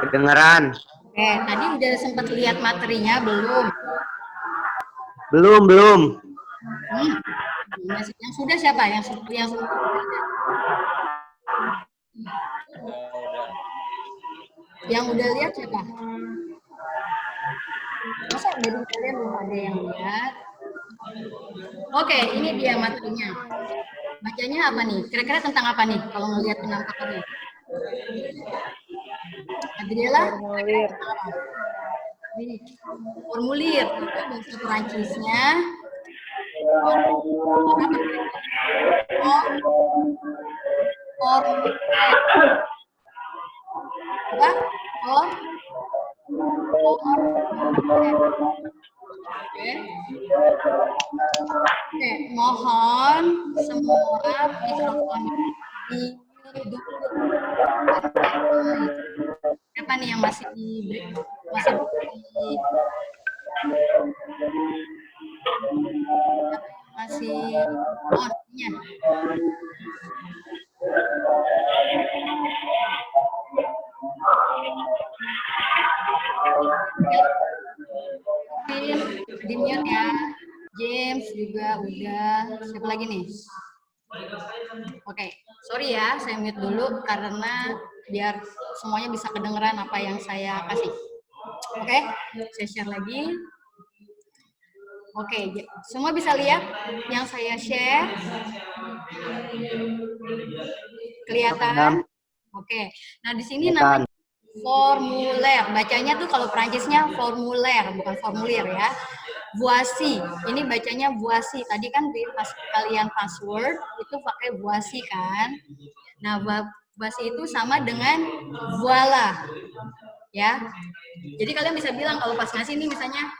Kedengeran. Oke, tadi udah sempat lihat materinya belum? Belum. Yang sudah siapa? Yang sudah. Yang udah lihat siapa? Masa dari kalian belum ada yang lihat? Oke, ini dia materinya. Bacanya apa nih? Kira-kira tentang apa nih kalau ngelihat penampakannya? Adriela? Formulir. Ini formulir itu bahasa Perancisnya. Oke, mohon semua mikrofon dihidupkan. Siapa nih yang masih on-nya? Di mute ya. James juga udah. Siapa lagi nih? Oke, sorry ya, saya mute dulu karena biar semuanya bisa kedengeran apa yang saya kasih. Oke, saya share lagi. Oke, semua bisa lihat yang saya share? Kelihatan? Oke, nah di sini namanya formuler. Bacanya tuh kalau Perancisnya formuler, bukan formulir ya. Voici, ini bacanya voici. Tadi kan pas kalian password itu pakai voici kan. Nah, voici itu sama dengan voila. Ya. Jadi kalian bisa bilang kalau pas ngasih ini misalnya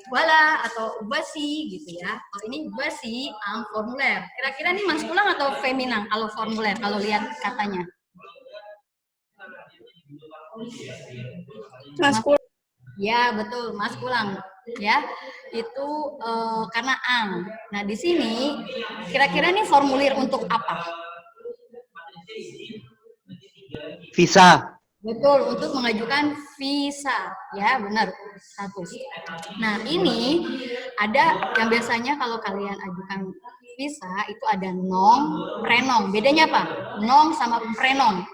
voila atau voici gitu ya. Kalau ini voici un formulaire. Kira-kira ini maskulang atau feminan kalau formuler kalau lihat katanya? Maskulang. Ya, betul, maskulang. Ya, itu karena ang. Nah, di sini kira-kira ini formulir untuk apa? Visa. Betul, untuk mengajukan visa. Ya, benar. Satu. Nah, ini ada yang biasanya kalau kalian ajukan visa itu ada nom, prenom. Bedanya apa? Nom sama prenom.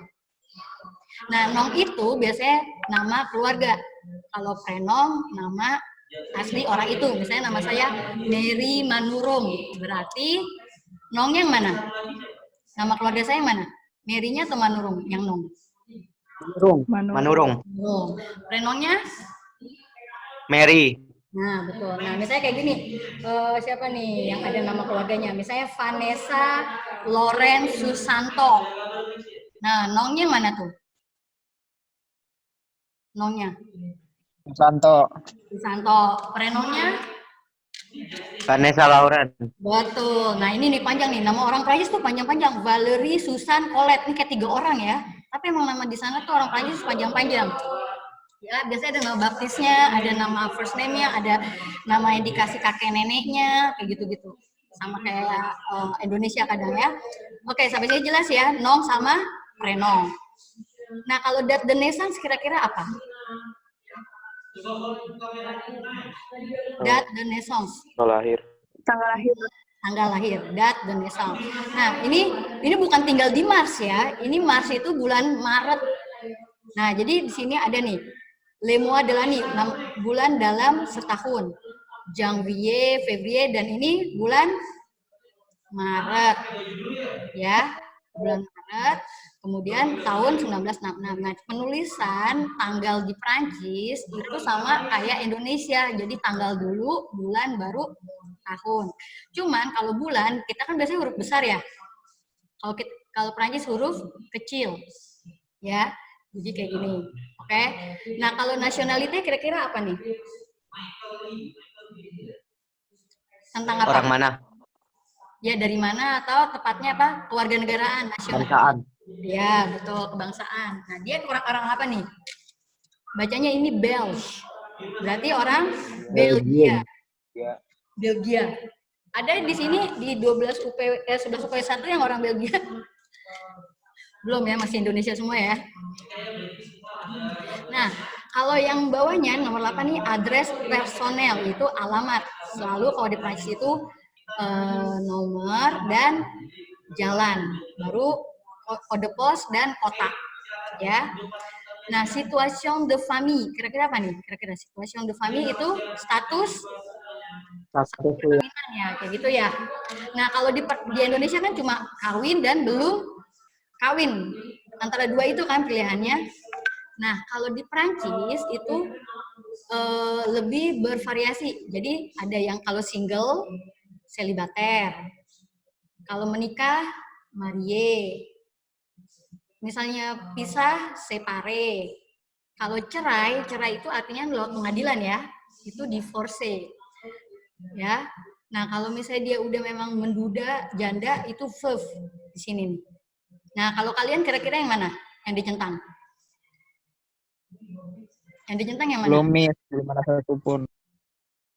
Nah, nom itu biasanya nama keluarga. Kalau prenom, nama asli orang itu. Misalnya nama saya Mary Manurung. Berarti nomnya yang mana? Nama keluarga saya yang mana? Mary-nya atau Manurung? Yang nom. Manurung. Prenomnya? Mary. Nah, betul. Nah, misalnya kayak gini. Siapa nih yang ada nama keluarganya? Misalnya Vanessa Loren Susanto. Nah, nomnya mana tuh? Nomnya? Susanto. Prenomnya? Vanessa Lauren. Betul. Nah, ini nih panjang nih. Nama orang Prancis tuh panjang-panjang. Valerie Susan Colette. Ini kayak 3 orang ya. Tapi emang nama di sana tuh orang Prancis panjang-panjang. Ya, biasanya ada nama baptisnya, ada nama first name-nya, ada nama yang dikasih kakek neneknya, kayak gitu-gitu. Sama kayak Indonesia kadang ya. Oke, sampai sini jelas ya. Nom sama prenom. Nah, kalau date de naissance kira-kira apa? Date de naissance. Tanggal lahir, date de naissance. Nah, ini bukan tinggal di Mars ya. Ini Mars itu bulan Maret. Nah, jadi di sini ada nih le mois de l'année, bulan dalam setahun. Janvier, Février, dan ini bulan Maret. Ya, bulan Maret. Kemudian tahun 1966. Nah, penulisan tanggal di Prancis itu sama kayak Indonesia. Jadi tanggal dulu, bulan baru tahun. Cuman kalau bulan kita kan biasanya huruf besar ya. Kalau Prancis huruf kecil. Ya. Jadi kayak gini. Oke. Nah, kalau nasionalitas kira-kira apa nih? Tentang apa? Orang mana? Ya, dari mana atau tepatnya apa? Kewarganegaraan nasional. Kebangsaan. Ya, betul, kebangsaan. Nah, dia orang apa nih? Bacanya ini Belge. Berarti orang Belgia. Belgia. Ada di sini di 11 UP1 yang orang Belgia. Belum ya, masih Indonesia semua ya. Nah, kalau yang bawahnya nomor 8 nih adres personel itu alamat. Selalu kalau di Prancis itu nomor dan jalan, baru kode pos dan kota, ya. Nah, situation de famille, kira-kira apa nih? Kira-kira situation de famille itu status Satu ya. perkawinan ya, kayak gitu ya. Nah, kalau di Indonesia kan cuma kawin dan belum kawin. Antara dua itu kan pilihannya. Nah, kalau di Prancis itu lebih bervariasi. Jadi ada yang kalau single, selibater. Kalau menikah, marié. Misalnya pisah, séparé. Kalau cerai, cerai itu artinya lewat pengadilan ya. Itu divorce. Ya. Nah, kalau misalnya dia udah memang menduda, janda, itu veuve di sini nih. Nah, kalau kalian kira-kira yang mana? Yang dicentang? Yang dicentang yang mana? Belum miss, belum ada satupun.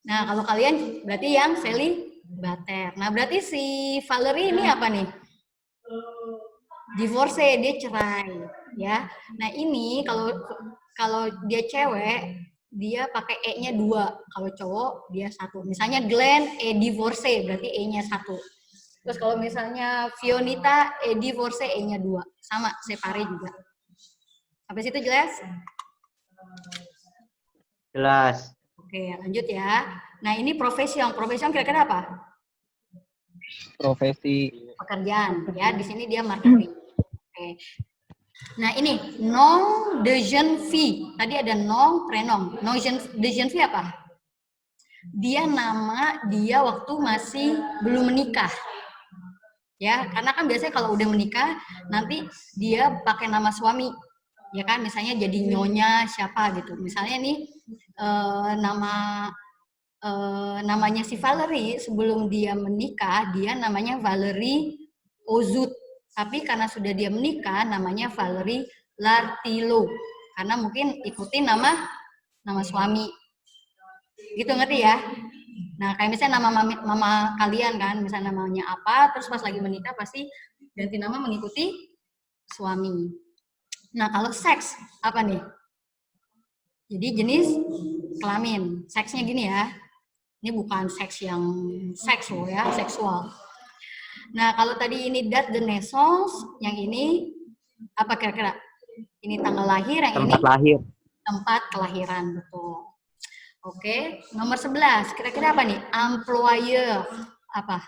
Nah, kalau kalian berarti yang selibater. Nah, berarti si Valerie ini apa nih? Divorce, dia cerai, ya. Nah, ini kalau dia cewek, dia pakai E-nya 2. Kalau cowok, dia 1. Misalnya Glenn divorce, berarti E-nya 1. Terus kalau misalnya Fionita divorce, E-nya 2. Sama, separe juga. Sampai situ jelas? Jelas. Oke, lanjut ya. Nah, ini profesion. Profesion kira-kira apa? Profesi. Pekerjaan, ya. Di sini dia marketing. Oke. Nah, ini nom de jeune fille. Tadi ada nom, prenom. Nom de jeune fille apa? Dia nama dia waktu masih belum menikah. Ya, karena kan biasanya kalau udah menikah nanti dia pakai nama suami. Ya kan, misalnya jadi nyonya siapa gitu. Misalnya nih namanya si Valerie sebelum dia menikah, dia namanya Valerie Ozut. Tapi karena sudah dia menikah, namanya Valerie Lartilo. Karena mungkin ikutin nama suami. Gitu, ngerti ya? Nah, kayak misalnya nama mama kalian kan, misalnya namanya apa, terus pas lagi menikah pasti ganti nama mengikuti suami. Nah, kalau seks, apa nih? Jadi jenis kelamin. Seksnya gini ya. Ini bukan seks yang seksual ya, seksual. Nah, kalau tadi ini date de naissance, yang ini apa kira-kira? Ini tanggal lahir, yang Tempat ini lahir. tempat kelahiran, betul. Oke, nomor 11. Kira-kira apa nih? Employer. Apa?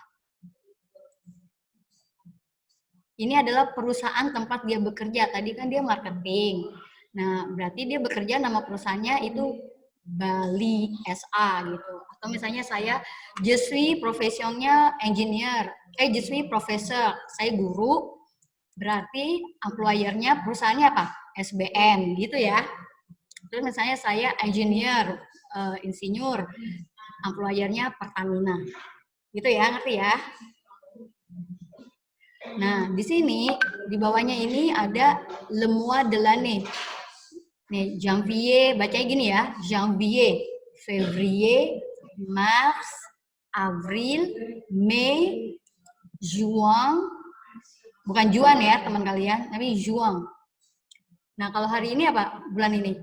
Ini adalah perusahaan tempat dia bekerja. Tadi kan dia marketing. Nah, berarti dia bekerja nama perusahaannya itu Bali SA gitu. Atau misalnya saya je suis profesionnya engineer, je suis profesor, saya guru, berarti employer-nya perusahaannya apa? SBM gitu ya. Terus misalnya saya engineer, insinyur, employer-nya Pertamina. Gitu ya, ngerti ya? Nah, di sini di bawahnya ini ada le mois de l'année. Nih, janvier, bacanya gini ya, janvier, février, mars, avril, Mei, juin, bukan juan ya teman kalian, tapi juin. Nah, kalau hari ini apa bulan ini?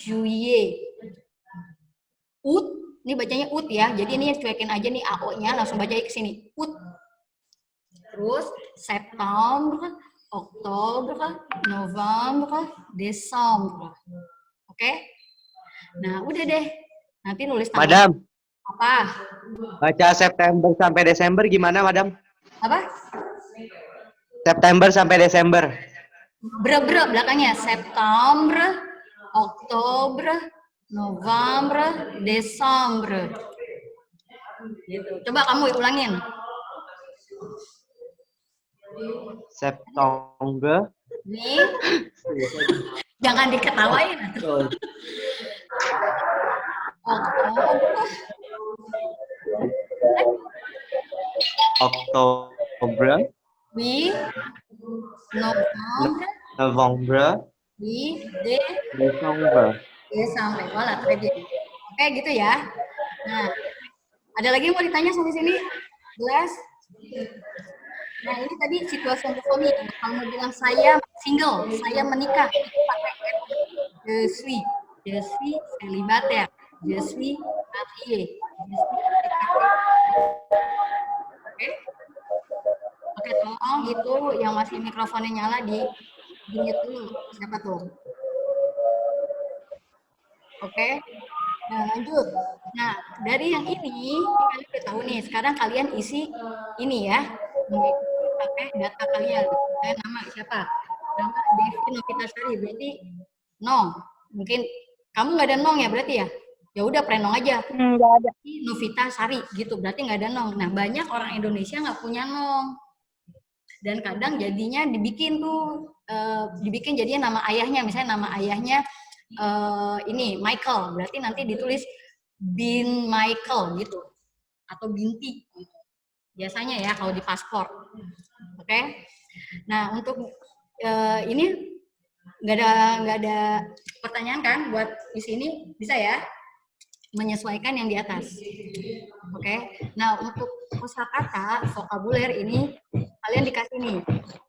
Juillet. Août, ini bacanya ut ya, jadi ini cuekin aja nih AO-nya, langsung baca ke sini, ut. Terus Septembre, Oktober, November, Desember. Oke? Nah, udah deh. Nanti nulis tanggal. Madam, Apa? baca September sampai Desember gimana, Madam? Apa? September sampai Desember. Bre belakangnya. Septembre, Oktober, November, Desember. Gitu. Coba kamu ulangin. September. Nih. Jangan diketawain. Oktober. Oui. Novembre. November. Oui. Desember. Sampai voilà, très bien. Oke, gitu ya. Nah, ada lagi yang mau ditanya sampai sini? Jelas? Nah, ini tadi situasi untuk suami. Kalau mau bilang saya single, saya menikah, itu pakai je suis. Je suis célibataire. Je suis marié. Je suis célibataire. Oke? Oke, tolong itu yang masih mikrofonnya nyala di mute dulu. Siapa tuh? Oke. Nah, lanjut. Nah, dari yang ini, kalian udah tahu nih, sekarang kalian isi ini ya. Mengikuti pakai data kalian. Nama siapa? Nama Devi Novitasari, berarti Nong. Mungkin kamu nggak ada Nong ya berarti ya? Ya udah prenong aja. Nggak ada. Novita Sari gitu, berarti nggak ada Nong. Nah, banyak orang Indonesia nggak punya Nong. Dan kadang jadinya dibikin tuh, dibikin jadinya nama ayahnya, misalnya nama ayahnya ini Michael, berarti nanti ditulis Bin Michael gitu atau Binti gitu. Biasanya ya kalau di paspor. Oke. Nah, untuk ini nggak ada pertanyaan kan buat di sini, bisa ya menyesuaikan yang di atas. Oke. Nah, untuk kosakata vokabuler ini kalian dikasih nih.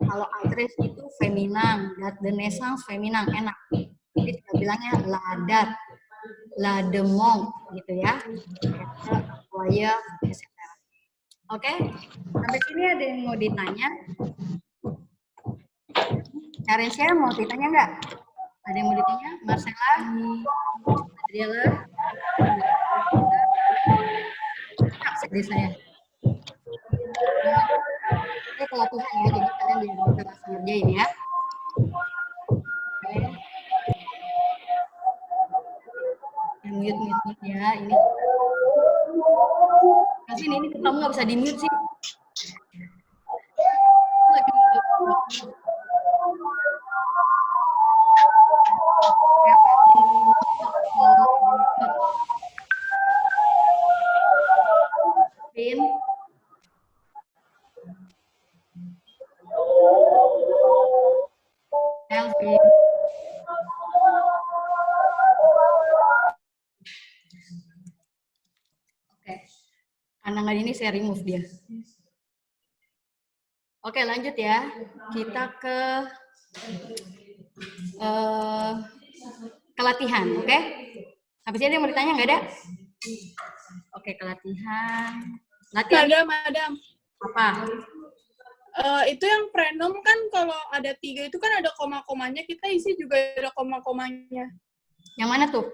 Kalau address itu feminang, date de naissance feminang, enak. Jadi kita bilangnya la date, la demande gitu ya. Voyeur, etc. Oke? Sampai sini ada yang mau ditanya? Karensia mau ditanya nggak? Ada yang mau ditanya? Marcella? Adriela? Enak sedih saya. Ini pelatihan ya, jadi kalian bisa langsung ngerjain ya. Oke. Mute ya, ini. Kasih ini kamu nggak bisa di mute sih. Lagi Pin. Elvin. Oke. Karena nggak ini saya remove dia. Oke, lanjut ya. Kita ke latihan, oke? Habis ini ada yang mau ditanya nggak ada? Oke, ke latihan. Latihan Madam. apa? Itu yang prenom kan kalau ada 3 itu kan ada koma-komanya, kita isi juga ada koma-komanya. Yang mana tuh?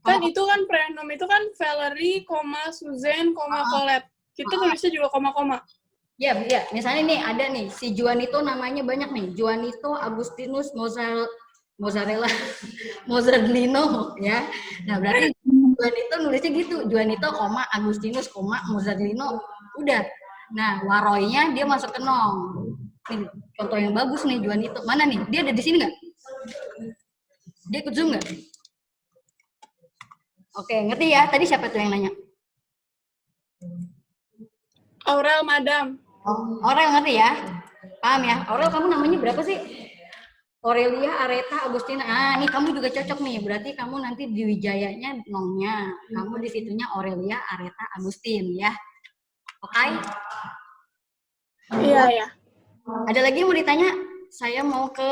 Kan itu kan prenom itu kan Valerie, Susan, Colette. Kita tulisnya juga koma-koma. Ya, ya. Misalnya nih ada nih si Juanito, namanya banyak nih. Juanito, Agustinus, Mozzarella, Mozzarellino ya. Nah, berarti Juanito nulisnya gitu. Juanito, Agustinus, Mozzarellino. Udah. Nah, Waroy-nya dia masuk ke nong. Nih, contoh yang bagus nih Juanito. Mana nih? Dia ada di sini nggak? Dia ikut Zoom nggak? Oke, ngerti ya? Tadi siapa tuh yang nanya? Aurel, Madam. Oh, Aurel ngerti ya? Paham ya? Aurel, kamu namanya berapa sih? Aurelia, Areta, Agustina. Ah, nih kamu juga cocok nih. Berarti kamu nanti di Wijayanya nongnya. Kamu di situnya Aurelia, Areta, Agustin ya. Oke? Iya, ya. Ada lagi yang mau ditanya? Saya mau ke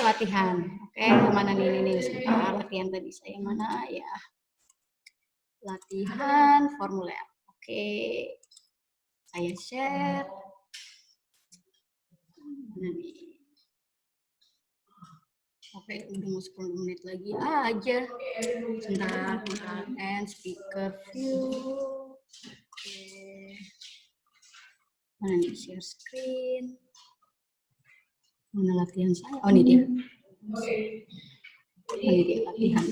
latihan. Oke, mana nih sebentar. Latihan tadi saya mana ya? Latihan formuler. Oke. Saya share. Mana nih? Oke, udah mau 10 menit lagi aja. Sebentar, and speaker view. Oke. Mana nih share screen? Mana latihan saya? Oh, ini dia. Ini dia latihan.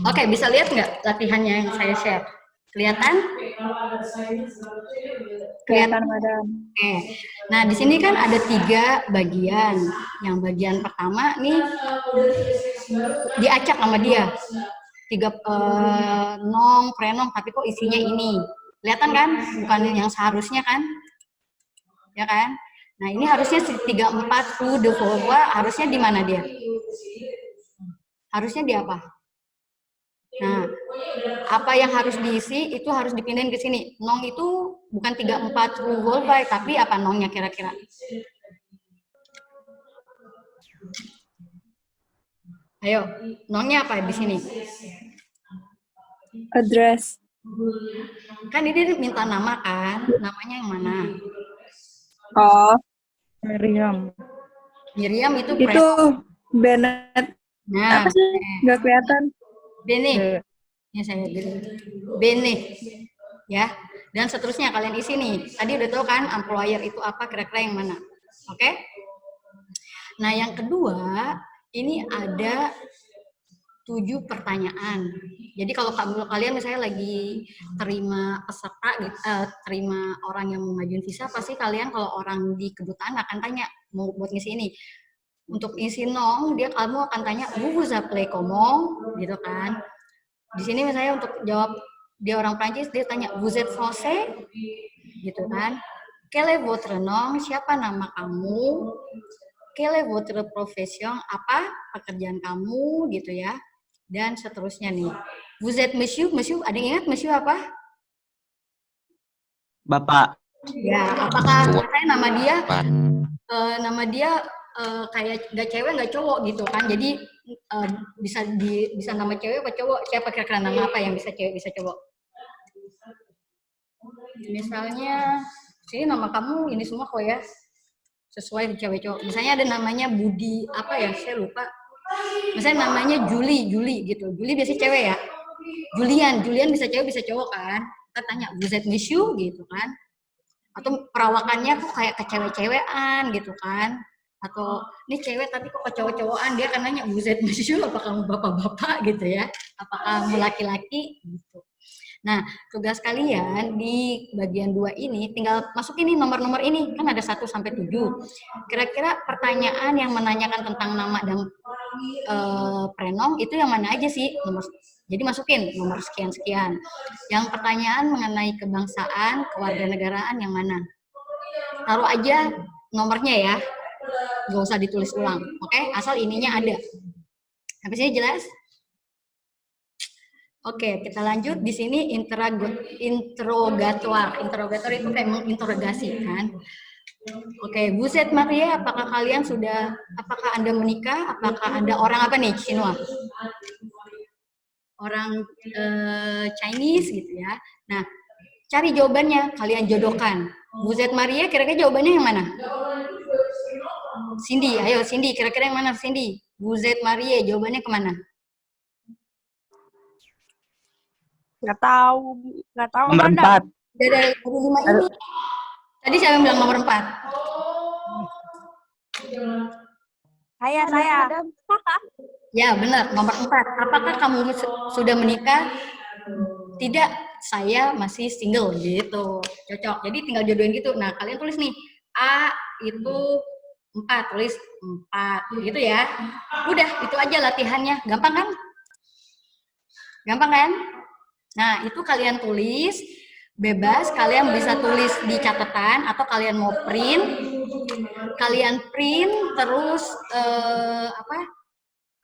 Oke, bisa lihat nggak latihannya yang saya share? Kelihatan? Kelihatan, Madam. Oke. Nah, di sini kan ada 3 bagian. Yang bagian pertama nih diacak sama dia. 3 nong, prenong, tapi kok isinya ini. Kelihatan kan? Bukan yang seharusnya kan? Ya kan? Nah, ini harusnya 34 to the forward, harusnya di mana dia? Harusnya di apa? Nah, apa yang harus diisi itu harus dipindahin ke sini. Nong itu bukan 34 true whole byte, tapi apa nongnya kira-kira? Ayo, nongnya apa di sini? Address. Kan ini minta nama kan, namanya yang mana? Oh, Miriam. Miriam itu itu Bennett. Nah, Apa sih? Nggak kelihatan. Bene. Ya saya Bene. Ya. Dan seterusnya kalian isi nih. Tadi udah tahu kan employer itu apa, kira-kira yang mana. Oke? Nah, yang kedua, ini ada 7 pertanyaan. Jadi kalau kalian misalnya lagi terima peserta, terima orang yang mau ngajuin visa, pasti kalian kalau orang di kedutaan akan tanya mau buat ngisi ini. Untuk isi nong, kamu akan tanya, vous appelez comment, gitu kan. Di sini misalnya untuk jawab dia orang Prancis, dia tanya, vous êtes français, gitu kan. Quel est votre nom, siapa nama kamu, quelle est votre profession, apa pekerjaan kamu, gitu ya. Dan seterusnya nih. Vous êtes monsieur, monsieur, ada yang ingat monsieur apa? Bapak. Ya, apakah saya nama dia kayak nggak cewek nggak cowok gitu kan? Jadi bisa nama cewek apa cowok? Siapa kira-kira nama apa yang bisa cewek bisa cowok? Misalnya, sini nama kamu ini semua kok ya, sesuai cewek cowok. Misalnya ada namanya Budi apa ya? Saya lupa. Misalnya namanya Julie gitu. Julie biasanya cewek ya. Julian bisa cewek bisa cowok kan. Kita tanya vous êtes monsieur gitu kan. Atau perawakannya tuh kayak ke cewek-cewekan gitu kan. Atau ini cewek tapi kok ke cowok-cowokan, dia kan nanya vous êtes monsieur, apa kamu bapak-bapak gitu ya. Apa kamu laki-laki gitu. Nah, tugas kalian di bagian 2 ini tinggal masukin nih nomor-nomor ini, kan ada 1 sampai 7. Kira-kira pertanyaan yang menanyakan tentang nama dan prenom itu yang mana aja sih? Jadi masukin nomor sekian-sekian. Yang pertanyaan mengenai kebangsaan, kewarganegaraan yang mana? Taruh aja nomornya ya. Gak usah ditulis ulang, oke? Asal ininya ada. Habis ini jelas? Oke, kita lanjut. Di sini interrogatoire. Interrogatoire itu kayak menginterogasi kan. Oke, vous êtes marié, apakah Anda menikah? Apakah Anda orang apa nih, Chinua? Orang Chinese gitu ya. Nah, cari jawabannya, kalian jodohkan. Vous êtes marié, kira-kira jawabannya yang mana? Cindy, ayo Cindy, kira-kira yang mana Cindy? Vous êtes marié, jawabannya kemana? Nggak tahu Nomor 4. Dari 5 ini. Tadi siapa yang bilang nomor 4? Saya. Ya, benar, nomor 4. Apakah kamu sudah menikah? Tidak, saya masih single gitu. Cocok. Jadi tinggal jodohin gitu. Nah, kalian tulis nih, A itu 4, tulis 4 gitu ya. Udah, itu aja latihannya. Gampang kan? Gampang kan? Nah, itu kalian tulis bebas, kalian bisa tulis di catatan atau kalian mau print. Kalian print terus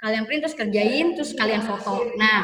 Kalian print terus kerjain terus kalian foto. Nah,